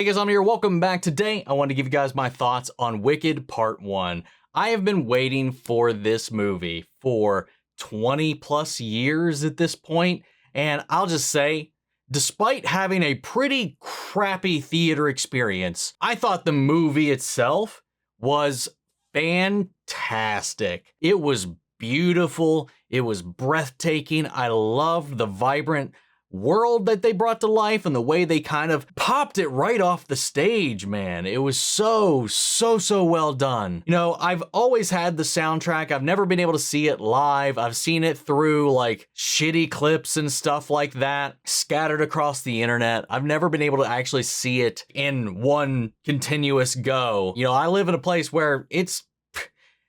Hey guys, I'm here. Welcome back. Today, I want to give you guys my thoughts on Wicked Part 1. I have been waiting for this movie for 20 plus years at this point, and I'll just say, despite having a pretty crappy theater experience, I thought the movie itself was fantastic. It was beautiful. It was breathtaking. I loved the vibrant world that they brought to life and the way they kind of popped it right off the stage, man. It was so well done. You know, I've always had the soundtrack. I've never been able to see it live. I've seen it through like shitty clips and stuff like that scattered across the internet. I've never been able to actually see it in one continuous go. You know, I live in a place where it's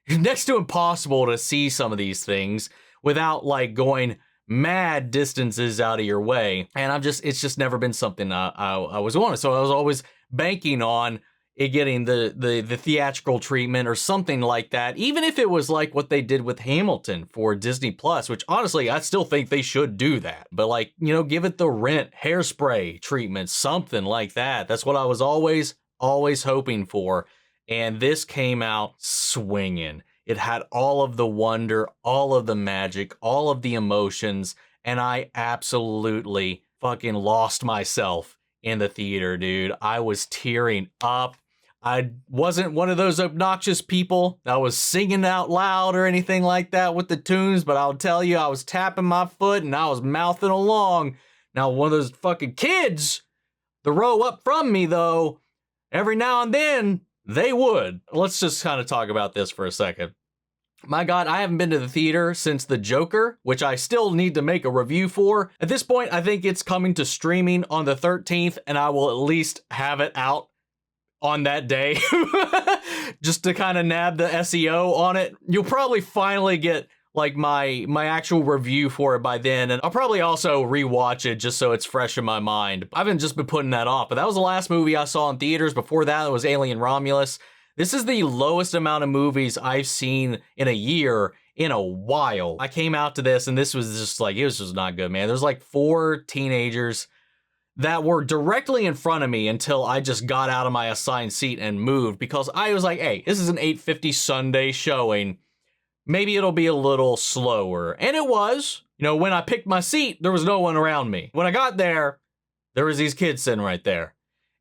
next to impossible to see some of these things without like going mad distances out of your way, and it's just never been something I was wanting. So I was always banking on it getting the theatrical treatment or something like that, even if it was like what they did with Hamilton for Disney Plus, which honestly I still think they should do that. But like, you know, give it the Rent Hairspray treatment, something like that. That's what I was always hoping for, and this came out swinging. It had all of the wonder, all of the magic, all of the emotions, and I absolutely fucking lost myself in the theater, dude. I was tearing up. I wasn't one of those obnoxious people that was singing out loud or anything like that with the tunes, but I'll tell you, I was tapping my foot and I was mouthing along. Now, one of those fucking kids, the row up from me, though, every now and then, they would. Let's just kind of talk about this for a second. My God, I haven't been to the theater since The Joker, which I still need to make a review for. At this point, I think it's coming to streaming on the 13th, and I will at least have it out on that day just to kind of nab the SEO on it. You'll probably finally get like my actual review for it by then, and I'll probably also rewatch it just so it's fresh in my mind. I haven't just been putting that off, but that was the last movie I saw in theaters. Before that, it was Alien Romulus. This is the lowest amount of movies I've seen in a year in a while. I came out to this and this was just like, it was just not good, man. There's like 4 teenagers that were directly in front of me until I just got out of my assigned seat and moved, because I was like, hey, this is an 8:50 Sunday showing. Maybe it'll be a little slower. And it was. You know, when I picked my seat, there was no one around me. When I got there was these kids sitting right there.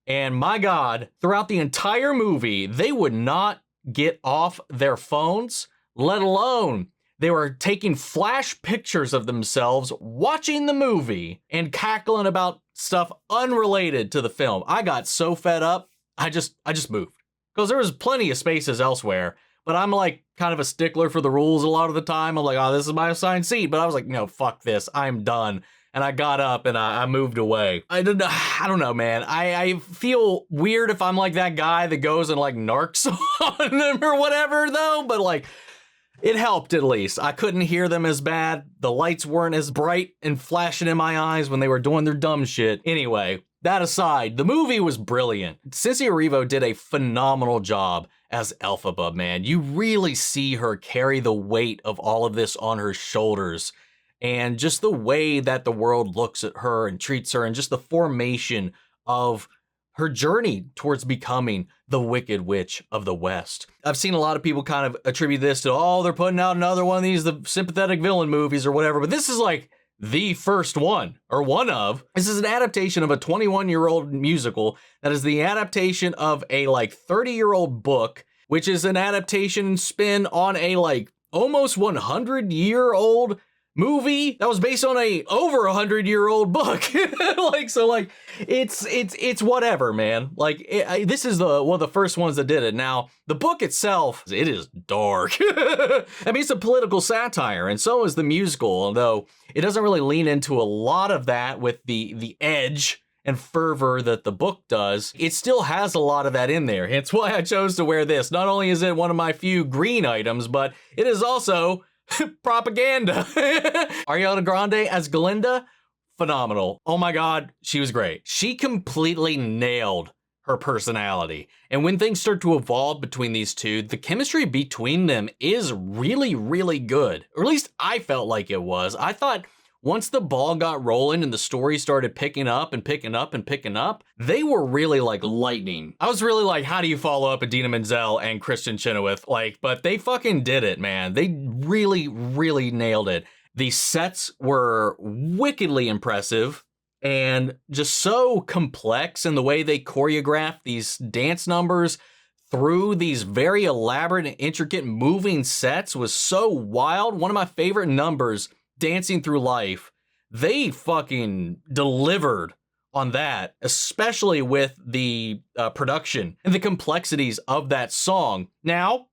And my God, throughout the entire movie, they would not get off their phones, let alone they were taking flash pictures of themselves watching the movie and cackling about stuff unrelated to the film. I got so fed up, I just moved. Because there was plenty of spaces elsewhere, but I'm like kind of a stickler for the rules a lot of the time. I'm like, oh, this is my assigned seat. But I was like, no, fuck this, I'm done. And I got up and I moved away. I don't know, man. I feel weird if I'm like that guy that goes and like narcs on them or whatever, though. But like, it helped at least. I couldn't hear them as bad. The lights weren't as bright and flashing in my eyes when they were doing their dumb shit. Anyway, that aside, the movie was brilliant. Cynthia Erivo did a phenomenal job as Elphaba, man. You really see her carry the weight of all of this on her shoulders. And just the way that the world looks at her and treats her, and just the formation of her journey towards becoming the Wicked Witch of the West. I've seen a lot of people kind of attribute this to, oh, they're putting out another one of these, the sympathetic villain movies or whatever, but this is like the first one, or one of. This is an adaptation of a 21-year-old musical that is the adaptation of a like 30-year-old book, which is an adaptation spin on a like almost 100-year-old movie that was based on a over 100-year-old book. It's whatever, man. Like, this is one of the first ones that did it. Now, the book itself, it is dark. I mean, it's a political satire, and so is the musical, although it doesn't really lean into a lot of that with the edge and fervor that the book does. It still has a lot of that in there. It's why I chose to wear this. Not only is it one of my few green items, but it is also propaganda. Ariana Grande as Galinda, phenomenal. Oh my God, she was great. She completely nailed her personality. And when things start to evolve between these two, the chemistry between them is really, really good. Or at least I felt like it was. I thought once the ball got rolling and the story started picking up and picking up and picking up, they were really like lightning. I was really like, how do you follow up Idina Menzel and Kristen Chenoweth? Like, but they fucking did it, man. They really, really nailed it. The sets were wickedly impressive and just so complex in the way they choreographed these dance numbers through these very elaborate and intricate moving sets was so wild. One of my favorite numbers, Dancing Through Life, they fucking delivered on that, especially with the production and the complexities of that song. Now,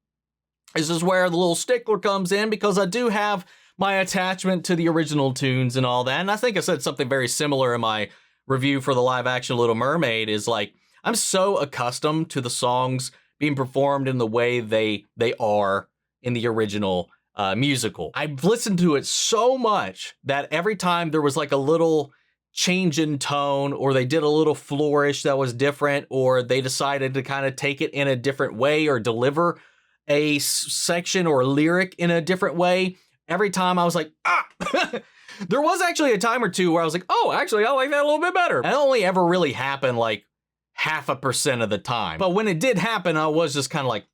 this is where the little stickler comes in, because I do have my attachment to the original tunes and all that. And I think I said something very similar in my review for the live action Little Mermaid, is like, I'm so accustomed to the songs being performed in the way they are in the original musical. I've listened to it so much that every time there was like a little change in tone, or they did a little flourish that was different, or they decided to kind of take it in a different way or deliver a section or lyric in a different way, every time I was like, ah! There was actually a time or two where I was like, oh, actually, I like that a little bit better. And it only ever really happened like 0.5% of the time. But when it did happen, I was just kind of like,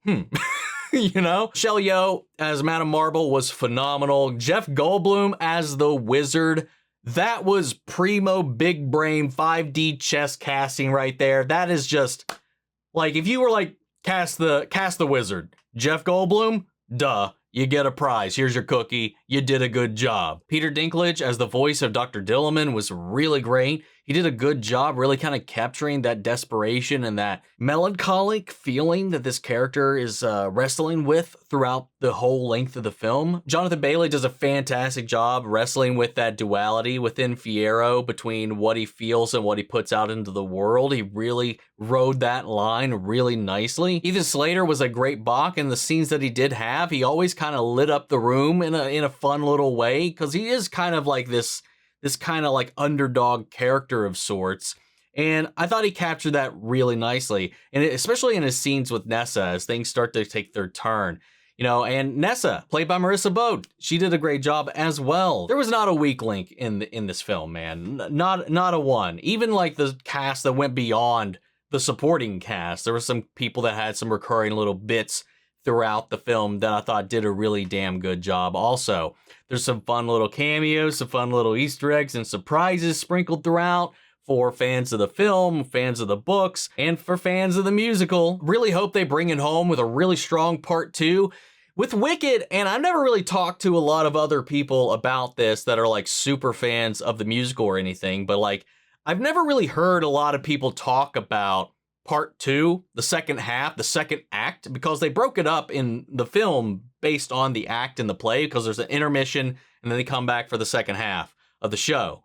you know? Michelle Yeoh as Madame Morrible was phenomenal. Jeff Goldblum as the wizard, that was primo big brain 5D chess casting right there. That is just like, if you were like, cast the wizard, Jeff Goldblum, duh, you get a prize. Here's your cookie. You did a good job. Peter Dinklage as the voice of Dr. Dillamond was really great. He did a good job really kind of capturing that desperation and that melancholic feeling that this character is wrestling with throughout the whole length of the film. Jonathan Bailey does a fantastic job wrestling with that duality within Fiyero between what he feels and what he puts out into the world. He really rode that line really nicely. Ethan Slater was a great Boq in the scenes that he did have. He always kind of lit up the room in a fun little way, because he is kind of like this kind of like underdog character of sorts. And I thought he captured that really nicely. And especially in his scenes with Nessa, as things start to take their turn. You know, and Nessa, played by Marissa Bode, she did a great job as well. There was not a weak link in this film, man. Not a one. Even like the cast that went beyond the supporting cast. There were some people that had some recurring little bits throughout the film that I thought did a really damn good job also. There's some fun little cameos, some fun little Easter eggs and surprises sprinkled throughout for fans of the film, fans of the books, and for fans of the musical. Really hope they bring it home with a really strong part 2 with Wicked. And I've never really talked to a lot of other people about this that are like super fans of the musical or anything, but like, I've never really heard a lot of people talk about part 2, the second half, the second act, because they broke it up in the film based on the act in the play, because there's an intermission and then they come back for the second half of the show.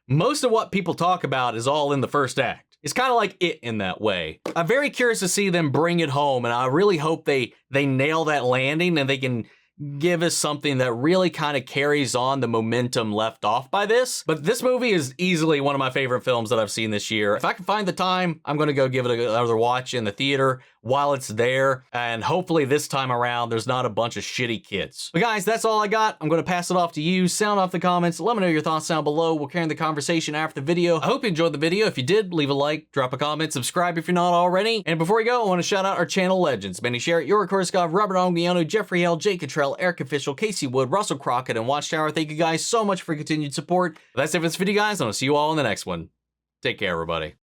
Most of what people talk about is all in the first act. It's kind of like it in that way. I'm very curious to see them bring it home, and I really hope they nail that landing and they can give us something that really kind of carries on the momentum left off by this. But this movie is easily one of my favorite films that I've seen this year. If I can find the time, I'm going to go give it another watch in the theater while it's there. And hopefully this time around, there's not a bunch of shitty kids. But guys, that's all I got. I'm going to pass it off to you. Sound off the comments. Let me know your thoughts down below. We'll carry on the conversation after the video. I hope you enjoyed the video. If you did, leave a like, drop a comment, subscribe if you're not already. And before we go, I want to shout out our channel legends. Benny Sherritt, Yuri Korskov, Robert Ongiano, Jeffrey L, Jake Cottrell, Eric Official, Casey Wood, Russell Crockett, and Watchtower. Thank you guys so much for your continued support. That's it for this video, guys. And I'll see you all in the next one. Take care, everybody.